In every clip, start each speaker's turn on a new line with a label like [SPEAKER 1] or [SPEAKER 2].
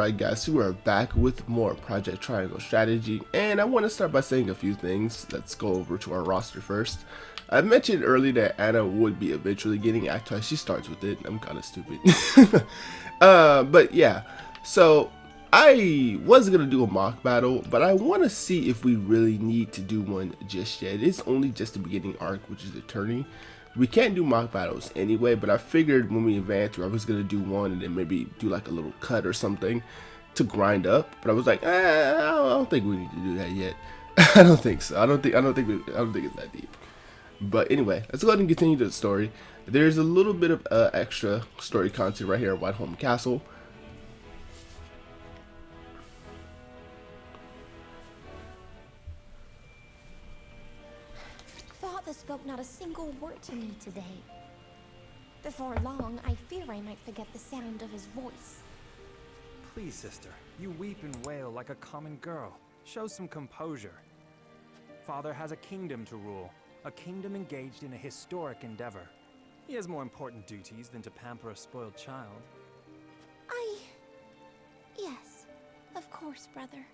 [SPEAKER 1] Alright guys, so we're back with more Project Triangle strategy, and I want to start by saying a few things. Let's go over to our roster first. I mentioned earlier that Anna would be eventually getting Acti. She starts with it. I'm kind of stupid. But yeah, so I was going to do a mock battle, but I want to see if we really need to do one just yet. It's only just the beginning arc, which is the tourney. We can't do mock battles anyway, but I figured when we advance, I was going to do one and then maybe do like a little cut or something to grind up. But I was like, I don't think we need to do that yet. I don't think so. I don't think it's that deep. But anyway, let's go ahead and continue the story. There's a little bit of extra story content right here at Whiteholm Castle.
[SPEAKER 2] Father spoke not a single word to me today. Before long, I fear I might forget the sound of his voice.
[SPEAKER 3] Please, sister, you weep and wail like a common girl. Show some composure. Father has a kingdom to rule, a kingdom engaged in a historic endeavor. He has more important duties than to pamper a spoiled child.
[SPEAKER 2] Yes, of course, brother.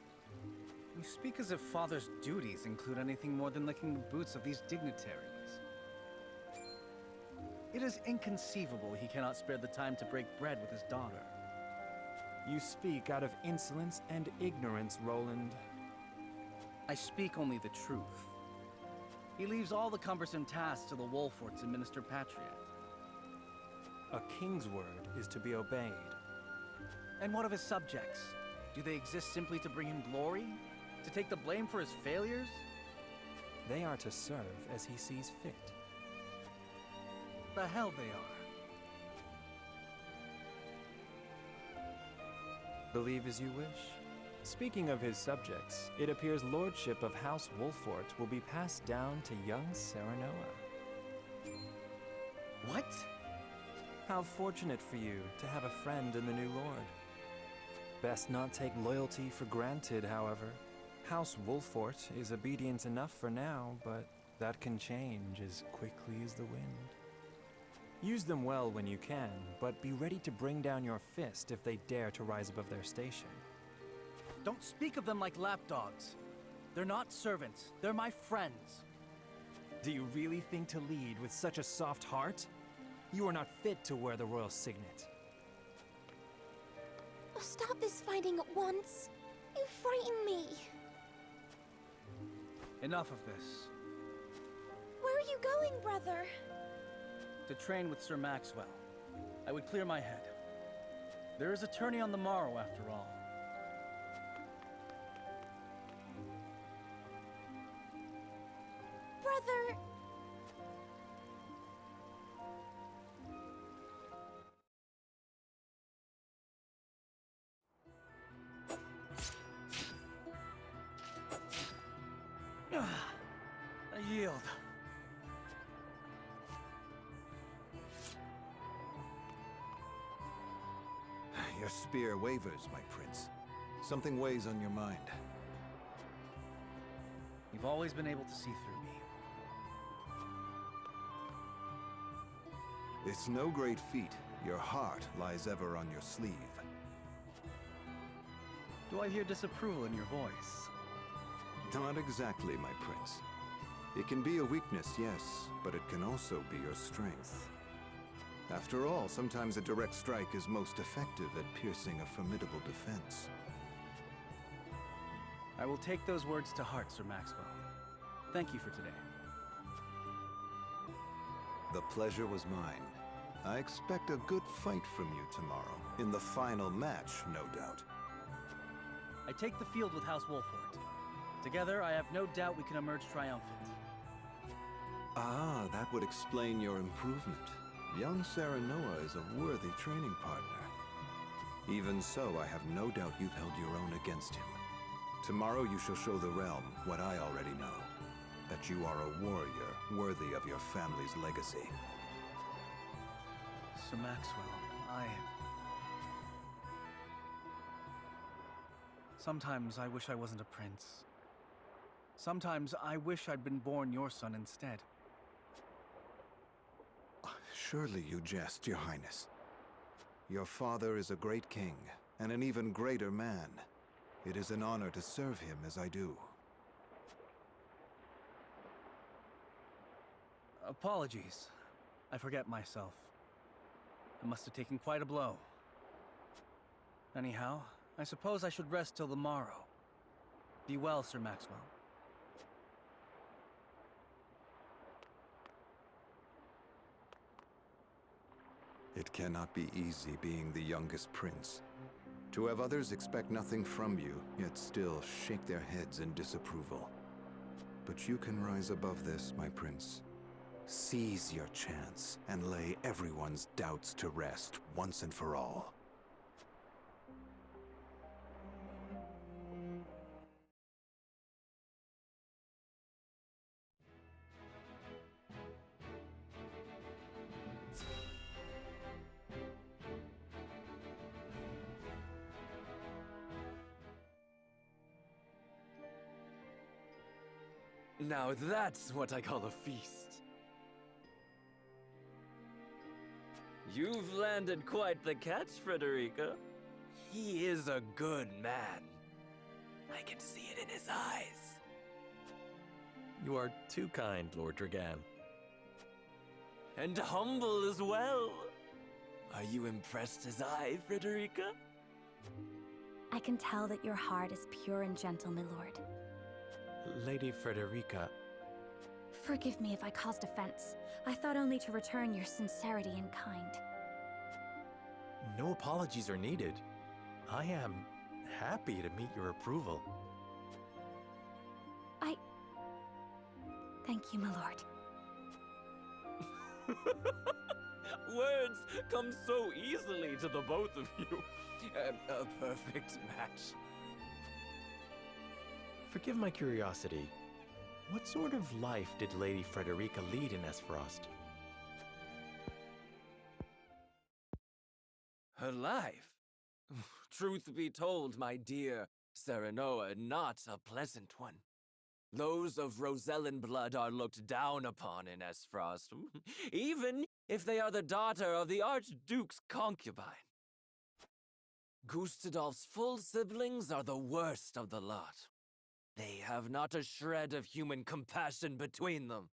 [SPEAKER 4] You speak as if Father's duties include anything more than licking the boots of these dignitaries. It is inconceivable he cannot spare the time to break bread with his daughter.
[SPEAKER 3] You speak out of insolence and ignorance, Roland.
[SPEAKER 4] I speak only the truth. He leaves all the cumbersome tasks to the Wolforts and Minister Patriot.
[SPEAKER 3] A king's word is to be obeyed.
[SPEAKER 4] And what of his subjects? Do they exist simply to bring him glory? To take the blame for his failures?
[SPEAKER 3] They are to serve as he sees fit.
[SPEAKER 4] The hell they are.
[SPEAKER 3] Believe as you wish. Speaking of his subjects, it appears lordship of House Wolfort will be passed down to young Serenoa.
[SPEAKER 4] What?
[SPEAKER 3] How fortunate for you to have a friend in the new lord. Best not take loyalty for granted, however. House Wolfort is obedient enough for now, but that can change as quickly as the wind. Use them well when you can, but be ready to bring down your fist if they dare to rise above their station.
[SPEAKER 4] Don't speak of them like lapdogs. They're not servants, they're my friends.
[SPEAKER 3] Do you really think to lead with such a soft heart? You are not fit to wear the royal signet.
[SPEAKER 2] Oh, stop this fighting at once. You frighten me.
[SPEAKER 4] Enough of this.
[SPEAKER 2] Where are you going, brother?
[SPEAKER 4] To train with Sir Maxwell. I would clear my head. There is a tourney on the morrow, after all.
[SPEAKER 2] Brother...
[SPEAKER 4] I yield.
[SPEAKER 5] Your spear wavers, my prince. Something weighs on your mind.
[SPEAKER 4] You've always been able to see through me.
[SPEAKER 5] It's no great feat. Your heart lies ever on your sleeve.
[SPEAKER 4] Do I hear disapproval in your voice?
[SPEAKER 5] Not exactly, my prince. It can be a weakness, yes, but it can also be your strength. After all, sometimes a direct strike is most effective at piercing a formidable defense.
[SPEAKER 4] I will take those words to heart, Sir Maxwell. Thank you for today.
[SPEAKER 5] The pleasure was mine. I expect a good fight from you tomorrow. In the final match, no doubt.
[SPEAKER 4] I take the field with House Wolfort. Together, I have no doubt we can emerge triumphant.
[SPEAKER 5] Ah, that would explain your improvement. Young Serenoa is a worthy training partner. Even so, I have no doubt you've held your own against him. Tomorrow you shall show the realm what I already know. That you are a warrior worthy of your family's legacy.
[SPEAKER 4] Sir Maxwell, Sometimes I wish I wasn't a prince. Sometimes I wish I'd been born your son instead.
[SPEAKER 5] Surely you jest, Your Highness. Your father is a great king, and an even greater man. It is an honor to serve him as I do.
[SPEAKER 4] Apologies. I forget myself. I must have taken quite a blow. Anyhow, I suppose I should rest till the morrow. Be well, Sir Maxwell.
[SPEAKER 5] It cannot be easy being the youngest prince. To have others expect nothing from you, yet still shake their heads in disapproval. But you can rise above this, my prince. Seize your chance and lay everyone's doubts to rest once and for all.
[SPEAKER 6] Now that's what I call a feast. You've landed quite the catch, Frederica. He is a good man. I can see it in his eyes. You are too kind, Lord Dragan. And humble as well. Are you impressed as I, Frederica?
[SPEAKER 7] I can tell that your heart is pure and gentle, my lord.
[SPEAKER 3] Lady Frederica,
[SPEAKER 7] Forgive me if I caused offense. I thought only to return your sincerity and kind.
[SPEAKER 3] no apologies are needed. I am happy to meet your approval.
[SPEAKER 7] Thank you, my lord.
[SPEAKER 6] Words come so easily to the both of you. A perfect match.
[SPEAKER 3] Forgive my curiosity. What sort of life did Lady Frederica lead in Esfrost?
[SPEAKER 6] Her life? Truth be told, my dear Serenoa, not a pleasant one. Those of Rosellan blood are looked down upon in Esfrost, even if they are the daughter of the Archduke's concubine. Gustadolf's full siblings are the worst of the lot. They have not a shred of human compassion between them.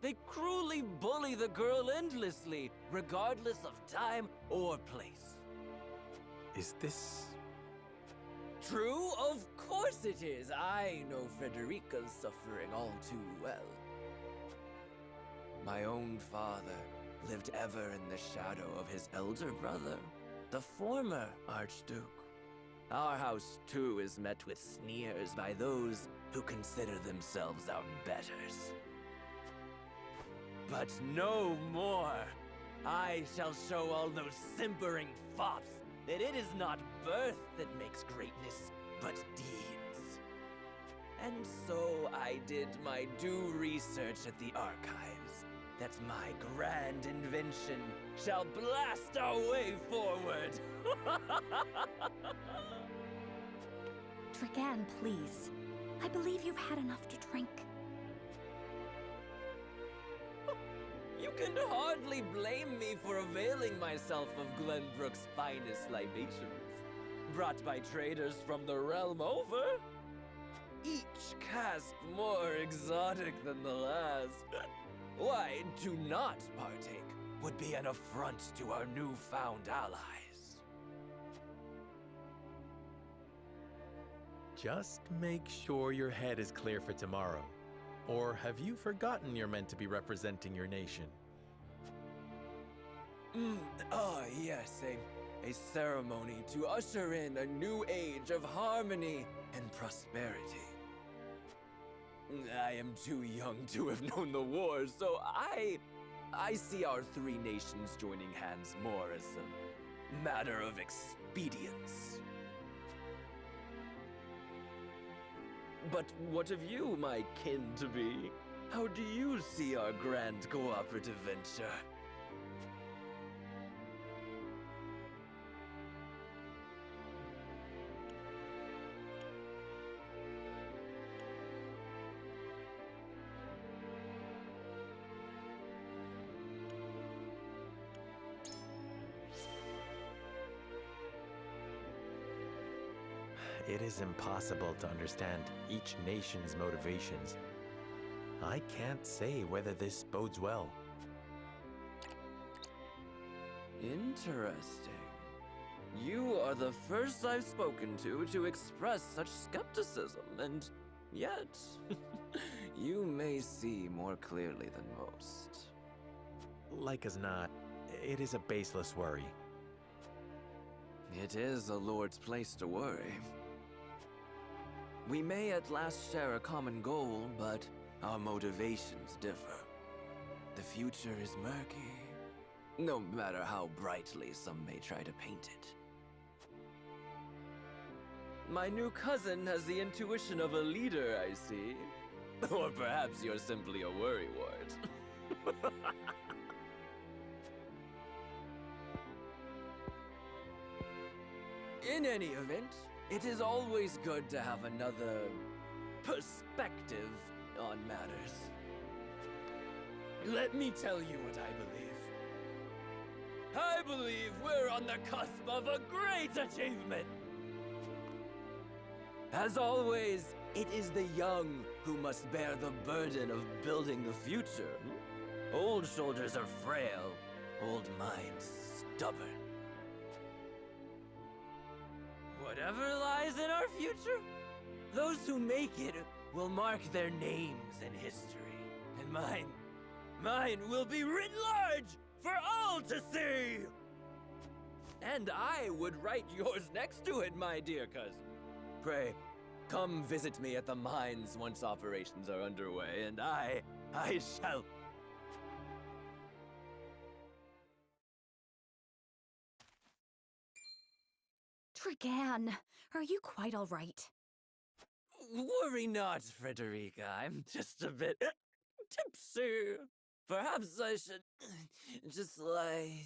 [SPEAKER 6] They cruelly bully the girl endlessly, regardless of time or place.
[SPEAKER 3] Is this...
[SPEAKER 6] True? Of course it is. I know Frederica's suffering all too well. My own father lived ever in the shadow of his elder brother, the former Archduke. Our house, too, is met with sneers by those who consider themselves our betters. But no more! I shall show all those simpering fops that it is not birth that makes greatness, but deeds. And so I did my due research at the archives, that my grand invention shall blast our way forward!
[SPEAKER 7] Dragan, please. I believe you've had enough to drink.
[SPEAKER 6] You can hardly blame me for availing myself of Glenbrook's finest libations, brought by traders from the realm over. Each cask more exotic than the last. Why, to not partake would be an affront to our newfound allies.
[SPEAKER 3] Just make sure your head is clear for tomorrow. Or have you forgotten you're meant to be representing your nation?
[SPEAKER 6] Yes, a ceremony to usher in a new age of harmony and prosperity. I am too young to have known the war, so I see our three nations joining hands more as a matter of expedience. But what of you, my kin-to-be? How do you see our grand cooperative venture?
[SPEAKER 8] it is impossible to understand each nation's motivations. I can't say whether this bodes well.
[SPEAKER 6] Interesting. You are the first I've spoken to express such skepticism, and yet, you may see more clearly than most.
[SPEAKER 8] Like as not, it is a baseless worry.
[SPEAKER 6] It is a lord's place to worry. We may at last share a common goal, but our motivations differ. The future is murky, no matter how brightly some may try to paint it. My new cousin has the intuition of a leader, I see. Or perhaps you're simply a worrywart. In any event, it is always good to have another perspective on matters. Let me tell you what I believe. I believe we're on the cusp of a great achievement. As always, it is the young who must bear the burden of building the future. Old shoulders are frail, old minds stubborn. Whatever lies in our future, those who make it will mark their names in history. And mine will be writ large for all to see! And I would write yours next to it, my dear cousin. Pray, come visit me at the mines once operations are underway, and I shall...
[SPEAKER 7] Trigan, are you quite all right?
[SPEAKER 6] Worry not, Frederica. I'm just a bit tipsy. Perhaps I should just lie.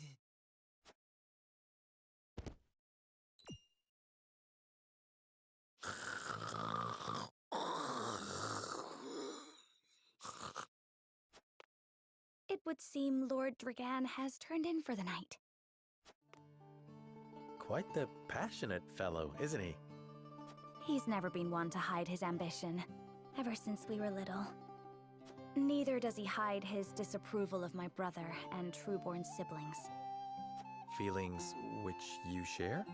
[SPEAKER 7] It would seem Lord Dragan has turned in for the night.
[SPEAKER 8] Quite the passionate fellow, isn't he?
[SPEAKER 7] He's never been one to hide his ambition, ever since we were little. Neither does he hide his disapproval of my brother and true-born siblings.
[SPEAKER 8] Feelings which you share?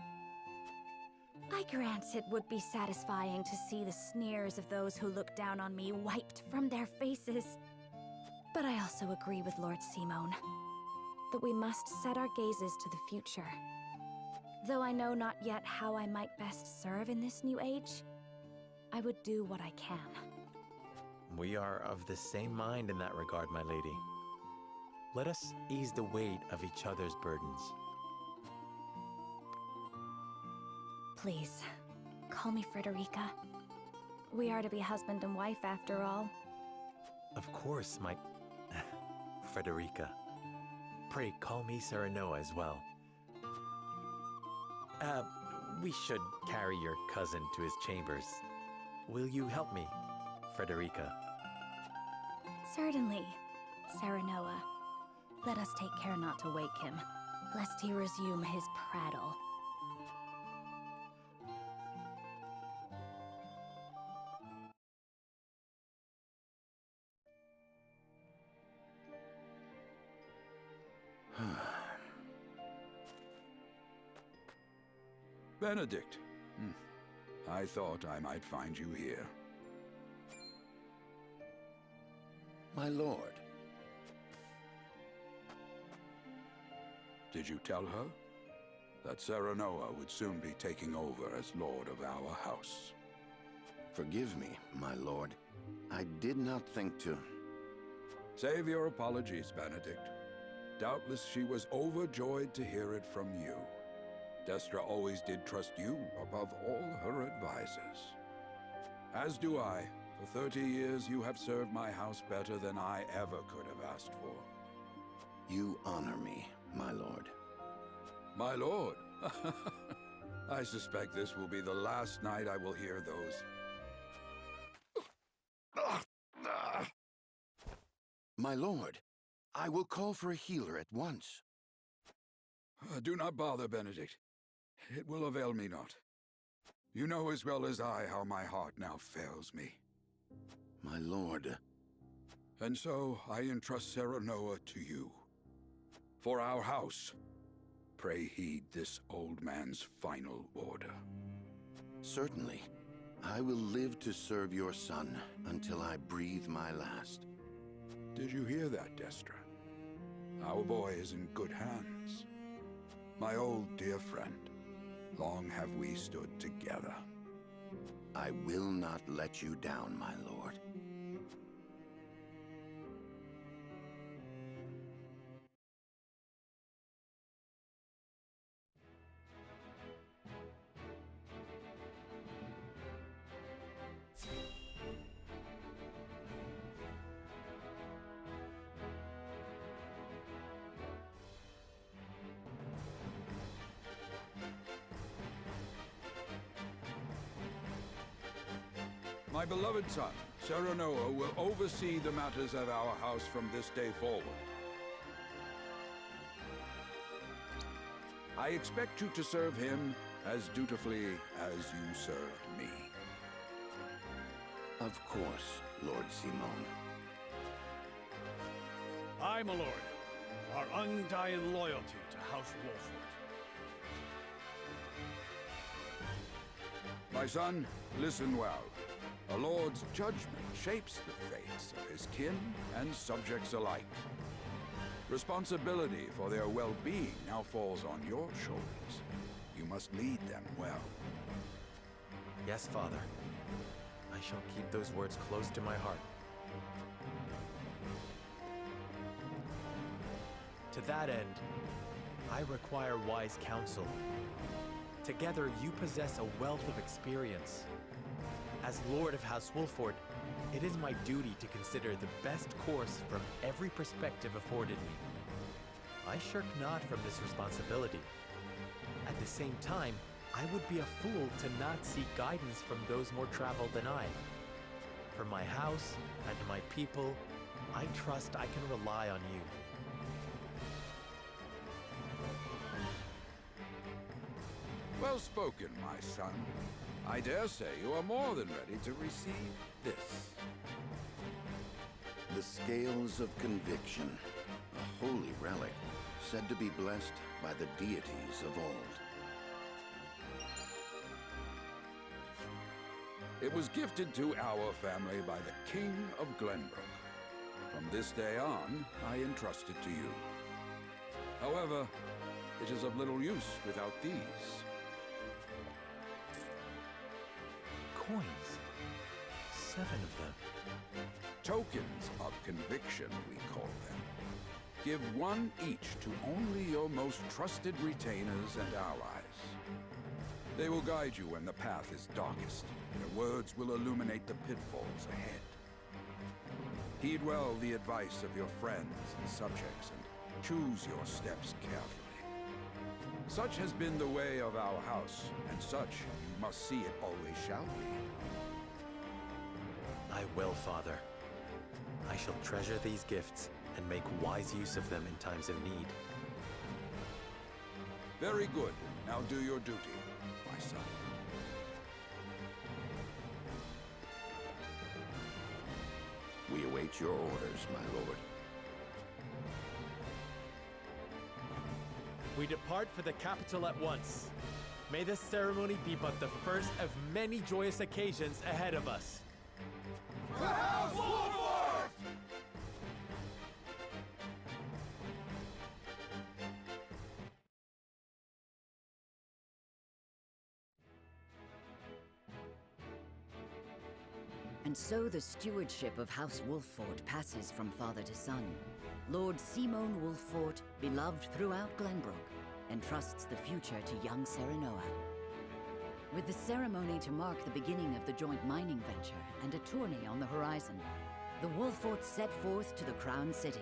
[SPEAKER 7] I grant it would be satisfying to see the sneers of those who look down on me wiped from their faces. But I also agree with Lord Simone that we must set our gazes to the future. Though I know not yet how I might best serve in this new age, I would do what I can.
[SPEAKER 8] We are of the same mind in that regard, my lady. Let us ease the weight of each other's burdens.
[SPEAKER 7] Please, call me Frederica. We are to be husband and wife after all.
[SPEAKER 8] Of course, my... Frederica. Pray call me Serenoa as well. We should carry your cousin to his chambers. Will you help me, Frederica?
[SPEAKER 7] Certainly, Serenoa. Let us take care not to wake him, lest he resume his prattle.
[SPEAKER 9] Benedict. I thought I might find you here.
[SPEAKER 10] My lord.
[SPEAKER 9] Did you tell her that Serenoa would soon be taking over as lord of our house?
[SPEAKER 10] Forgive me, my lord. I did not think to...
[SPEAKER 9] Save your apologies, Benedict. Doubtless she was overjoyed to hear it from you. Destra always did trust you above all her advisors. As do I. For 30 years you have served my house better than I ever could have asked for.
[SPEAKER 10] You honor me, my lord.
[SPEAKER 9] My lord? I suspect this will be the last night I will hear those.
[SPEAKER 10] My lord, I will call for a healer at once.
[SPEAKER 9] Do not bother, Benedict. It will avail me not. You know as well as I how my heart now fails me.
[SPEAKER 10] My lord.
[SPEAKER 9] And so I entrust Serenoa to you. For our house, pray heed this old man's final order.
[SPEAKER 10] Certainly. I will live to serve your son until I breathe my last.
[SPEAKER 9] Did you hear that, Destra? Our boy is in good hands. My old dear friend, long have we stood together.
[SPEAKER 10] I will not let you down, my lord.
[SPEAKER 9] My beloved son, Serenoa, will oversee the matters of our house from this day forward. I expect you to serve him as dutifully as you served me.
[SPEAKER 10] Of course, Lord Simon.
[SPEAKER 11] I, my lord, our undying loyalty to House Wolford.
[SPEAKER 9] My son, listen well. A lord's judgment shapes the fates of his kin and subjects alike. Responsibility for their well-being now falls on your shoulders. You must lead them well.
[SPEAKER 8] Yes, Father. I shall keep those words close to my heart. To that end, I require wise counsel. Together, you possess a wealth of experience. As Lord of House Wolford, it is my duty to consider the best course from every perspective afforded me. I shirk not from this responsibility. At the same time, I would be a fool to not seek guidance from those more traveled than I. For my house and my people, I trust I can rely on you.
[SPEAKER 9] Well spoken, my son. I dare say you are more than ready to receive this.
[SPEAKER 10] The scales of conviction, a holy relic, said to be blessed by the deities of old.
[SPEAKER 9] It was gifted to our family by the King of Glenbrook. From this day on, I entrust it to you. However, it is of little use without these.
[SPEAKER 8] Coins. 7 of them.
[SPEAKER 9] Tokens of conviction, we call them. Give one each to only your most trusted retainers and allies. They will guide you when the path is darkest. Their words will illuminate the pitfalls ahead. Heed well the advice of your friends and subjects, and choose your steps carefully. Such has been the way of our house, and such you must see it always shall be.
[SPEAKER 8] I will, Father. I shall treasure these gifts and make wise use of them in times of need.
[SPEAKER 9] Very good. Now do your duty, my son.
[SPEAKER 10] We await your orders, my lord.
[SPEAKER 8] We depart for the capital at once. May this ceremony be but the first of many joyous occasions ahead of us.
[SPEAKER 9] The House Wolford!
[SPEAKER 12] And so the stewardship of House Wolford passes from father to son. Lord Simon Wolford, beloved throughout Glenbrook, entrusts the future to young Serenoa. With the ceremony to mark the beginning of the joint mining venture and a tourney on the horizon, the Wolfords set forth to the Crown City.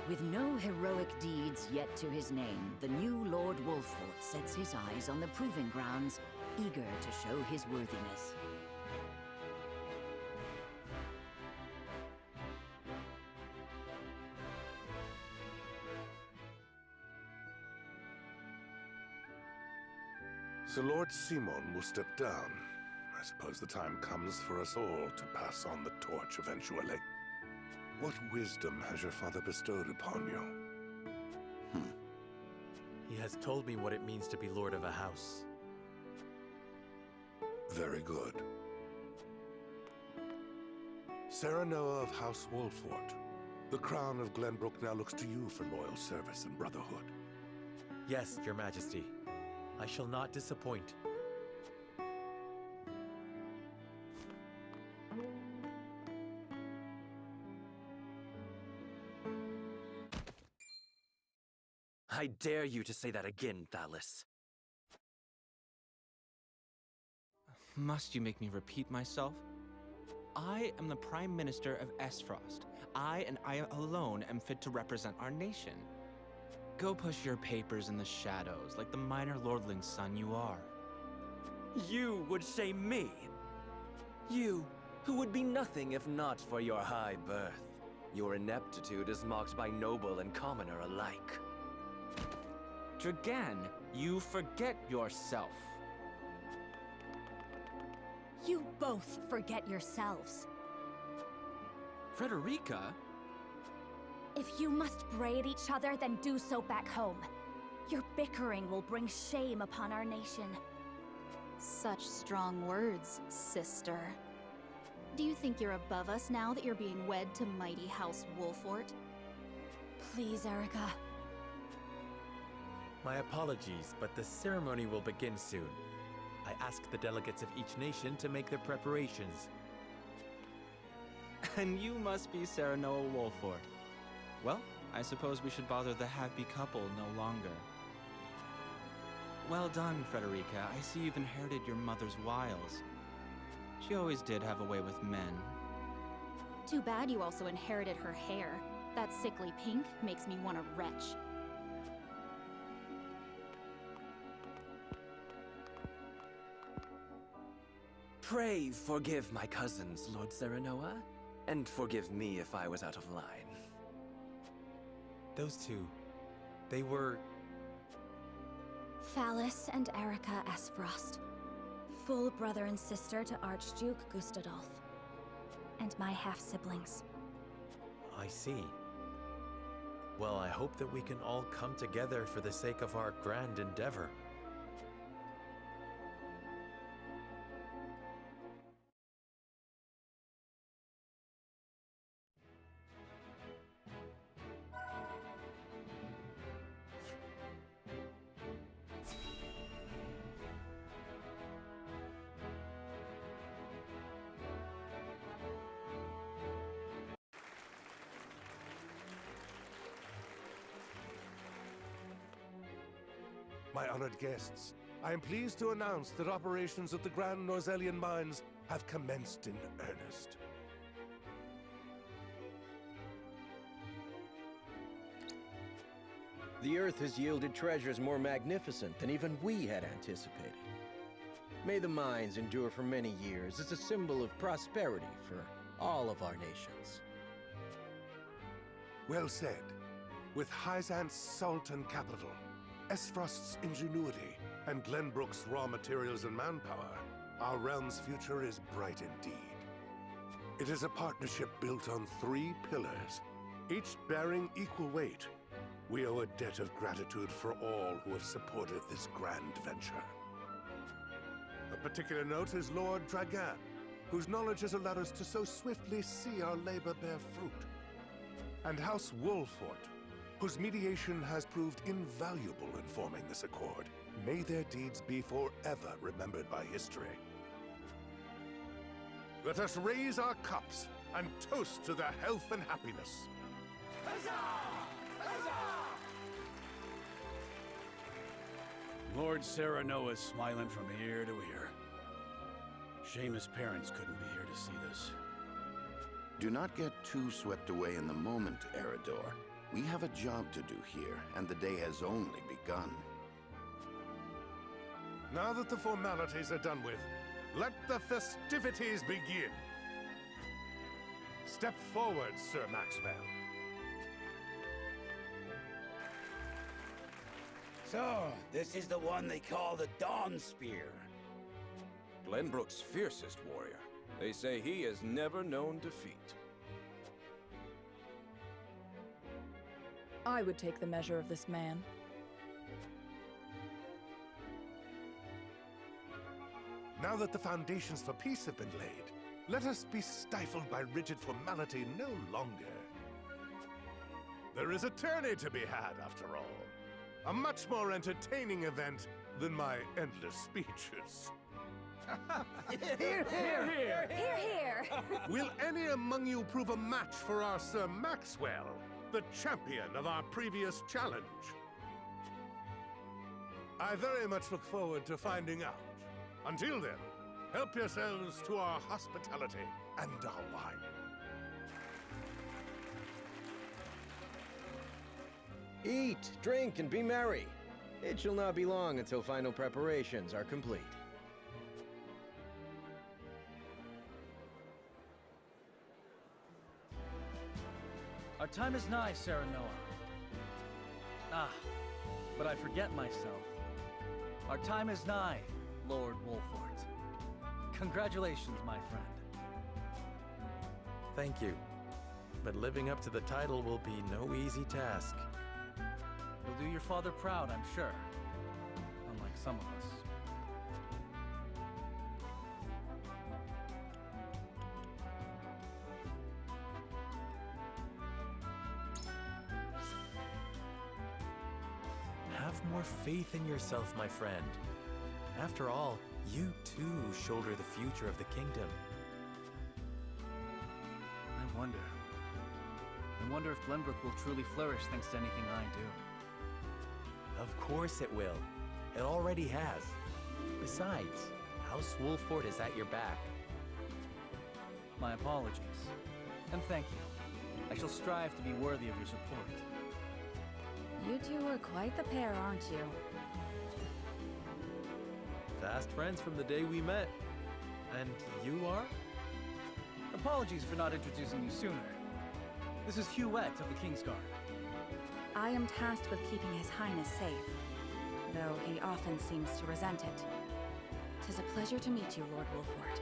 [SPEAKER 12] With no heroic deeds yet to his name, the new Lord Wolford sets his eyes on the proving grounds, eager to show his worthiness.
[SPEAKER 13] So Lord Simon will step down. I suppose the time comes for us all to pass on the torch eventually. What wisdom has your father bestowed upon you?
[SPEAKER 8] He has told me what it means to be lord of a house.
[SPEAKER 13] Very good. Serenoa of House Wolfort, the crown of Glenbrook now looks to you for loyal service and brotherhood.
[SPEAKER 8] Yes, Your Majesty. I shall not disappoint.
[SPEAKER 6] I dare you to say that again, Thalys.
[SPEAKER 14] Must you make me repeat myself? I am the Prime Minister of Esfrost. I and I alone am fit to represent our nation. Go push your papers in the shadows like the minor lordling's son you are.
[SPEAKER 6] You would shame me? You, who would be nothing if not for your high birth. Your ineptitude is mocked by noble and commoner alike.
[SPEAKER 14] Dragan, you forget yourself.
[SPEAKER 7] You both forget yourselves.
[SPEAKER 14] Frederica?
[SPEAKER 7] If you must bray at each other, then do so back home. Your bickering will bring shame upon our nation.
[SPEAKER 15] Such strong words, sister. Do you think you're above us now that you're being wed to mighty House Wolfort?
[SPEAKER 7] Please, Erica.
[SPEAKER 8] My apologies, but the ceremony will begin soon. I ask the delegates of each nation to make their preparations.
[SPEAKER 14] And you must be Serenoa Wolfort. Well, I suppose we should bother the happy couple no longer. Well done, Frederica. I see you've inherited your mother's wiles. She always did have a way with men.
[SPEAKER 15] Too bad you also inherited her hair. That sickly pink makes me want to retch.
[SPEAKER 6] Pray forgive my cousins, Lord Serenoa, and forgive me if I was out of line.
[SPEAKER 8] Those two, they were...
[SPEAKER 7] Thalys and Erica Esfrost. Full brother and sister to Archduke Gustadolf. And my half-siblings.
[SPEAKER 8] I see. Well, I hope that we can all come together for the sake of our grand endeavor.
[SPEAKER 13] My honored guests, I am pleased to announce that operations at the Grand Norzelian Mines have commenced in earnest.
[SPEAKER 16] The Earth has yielded treasures more magnificent than even we had anticipated. May the mines endure for many years as a symbol of prosperity for all of our nations.
[SPEAKER 13] Well said. With Hyzant's salt and capital, Esfrost's ingenuity, and Glenbrook's raw materials and manpower, our realm's future is bright indeed. It is a partnership built on 3 pillars, each bearing equal weight. We owe a debt of gratitude for all who have supported this grand venture. A particular note is Lord Dragan, whose knowledge has allowed us to so swiftly see our labor bear fruit. And House Wolfort, whose mediation has proved invaluable in forming this accord. May their deeds be forever remembered by history. Let us raise our cups and toast to their health and happiness.
[SPEAKER 11] Huzzah! Huzzah! Lord Serenoa is smiling from ear to ear. Shame his parents couldn't be here to see this.
[SPEAKER 10] Do not get too swept away in the moment, Eridor. We have a job to do here, and the day has only begun.
[SPEAKER 13] Now that the formalities are done with, let the festivities begin. Step forward, Sir Maxwell.
[SPEAKER 11] So, this is the one they call the Dawn Spear.
[SPEAKER 3] Glenbrook's fiercest warrior. They say he has never known defeat.
[SPEAKER 17] I would take the measure of this man.
[SPEAKER 13] Now that the foundations for peace have been laid, let us be stifled by rigid formality no longer. There is a tourney to be had, after all. A much more entertaining event than my endless speeches.
[SPEAKER 17] Hear, hear! Hear, hear!
[SPEAKER 13] Will any among you prove a match for our Sir Maxwell, the champion of our previous challenge? I very much look forward to finding out. Until then, help yourselves to our hospitality and our wine.
[SPEAKER 16] Eat, drink, and be merry. It shall not be long until final preparations are complete.
[SPEAKER 4] Our time is nigh, Serenoa. Ah, but I forget myself. Our time is nigh, Lord Wolfort. Congratulations, my friend.
[SPEAKER 8] Thank you. But living up to the title will be no easy task.
[SPEAKER 4] You'll do your father proud, I'm sure. Unlike some of us.
[SPEAKER 8] Have more faith in yourself, my friend. After all, you too shoulder the future of the kingdom.
[SPEAKER 4] I wonder if Glenbrook will truly flourish thanks to anything I do.
[SPEAKER 8] Of course it will. It already has. Besides, House Wolfort is at your back.
[SPEAKER 4] My apologies. And thank you. I shall strive to be worthy of your support.
[SPEAKER 7] You two are quite the pair, aren't you?
[SPEAKER 8] Fast friends from the day we met. And you are?
[SPEAKER 4] Apologies for not introducing you sooner. This is Huette of the Kingsguard.
[SPEAKER 7] I am tasked with keeping His Highness safe, though he often seems to resent it. 'Tis a pleasure to meet you, Lord Wolfort.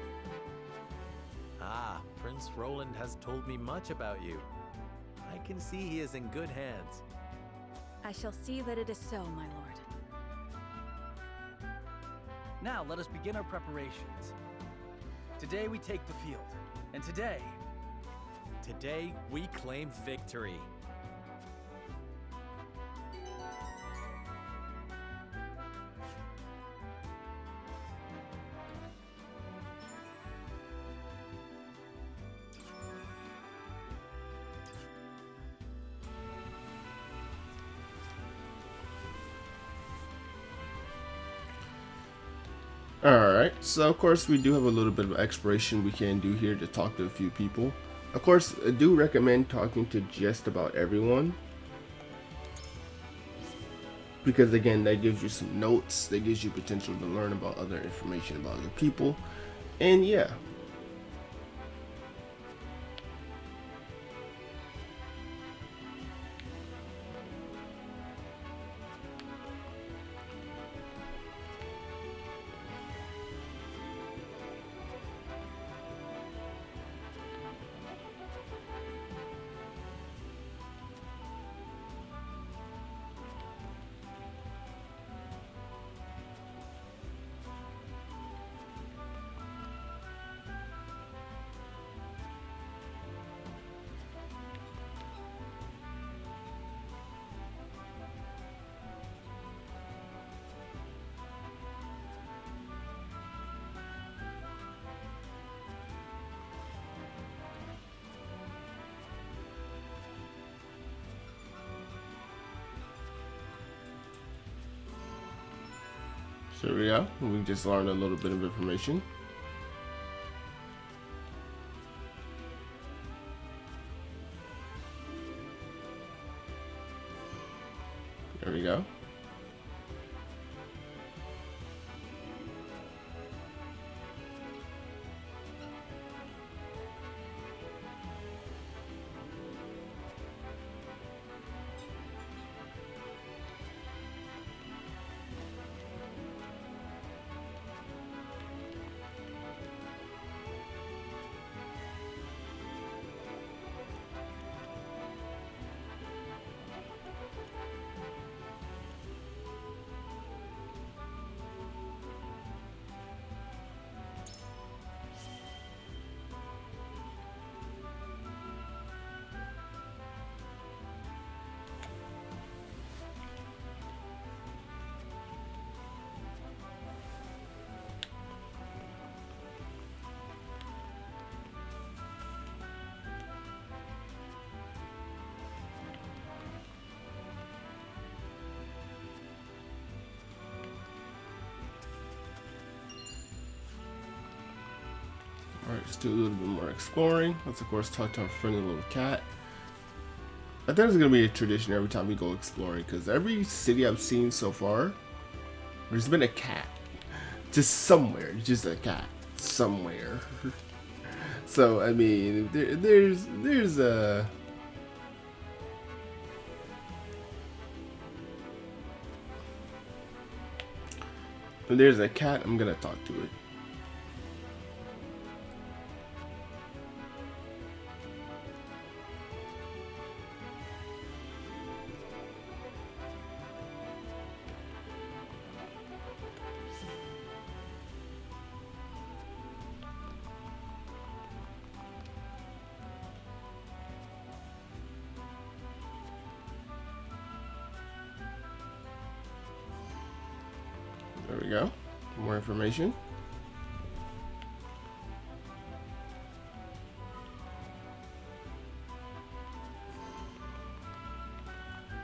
[SPEAKER 8] Ah, Prince Roland has told me much about you. I can see he is in good hands.
[SPEAKER 7] I shall see that it is so, my lord.
[SPEAKER 4] Now let us begin our preparations. Today we take the field, and today
[SPEAKER 8] we claim victory.
[SPEAKER 1] Alright, so of course we do have a little bit of exploration we can do here to talk to a few people. Of course, I do recommend talking to just about everyone, because again, that gives you some notes, that gives you potential to learn about other information about other people, and yeah. So yeah, we just learned a little bit of information. There we go. Alright, let's do a little bit more exploring. Let's of course talk to our friendly little cat. I think it's gonna be a tradition every time we go exploring, because every city I've seen so far, there's been a cat. Just somewhere, just a cat. Somewhere. So I mean, there's a when there's a cat, I'm gonna talk to it. There we go. More information.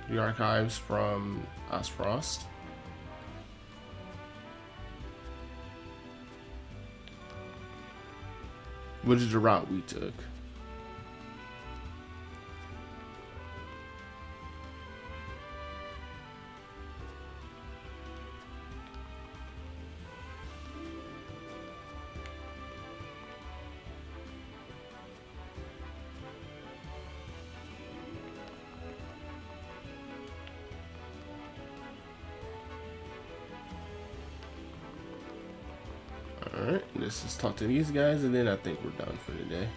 [SPEAKER 1] The archives from Aspfrost. What is the route we took? Alright, let's just talk to these guys and then I think we're done for today.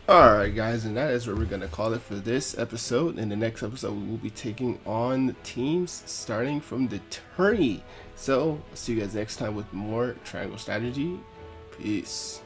[SPEAKER 1] Alright guys, and that is where we're going to call it for this episode. In the next episode, we will be taking on teams starting from the tourney. So, I'll see you guys next time with more Triangle Strategy. Peace.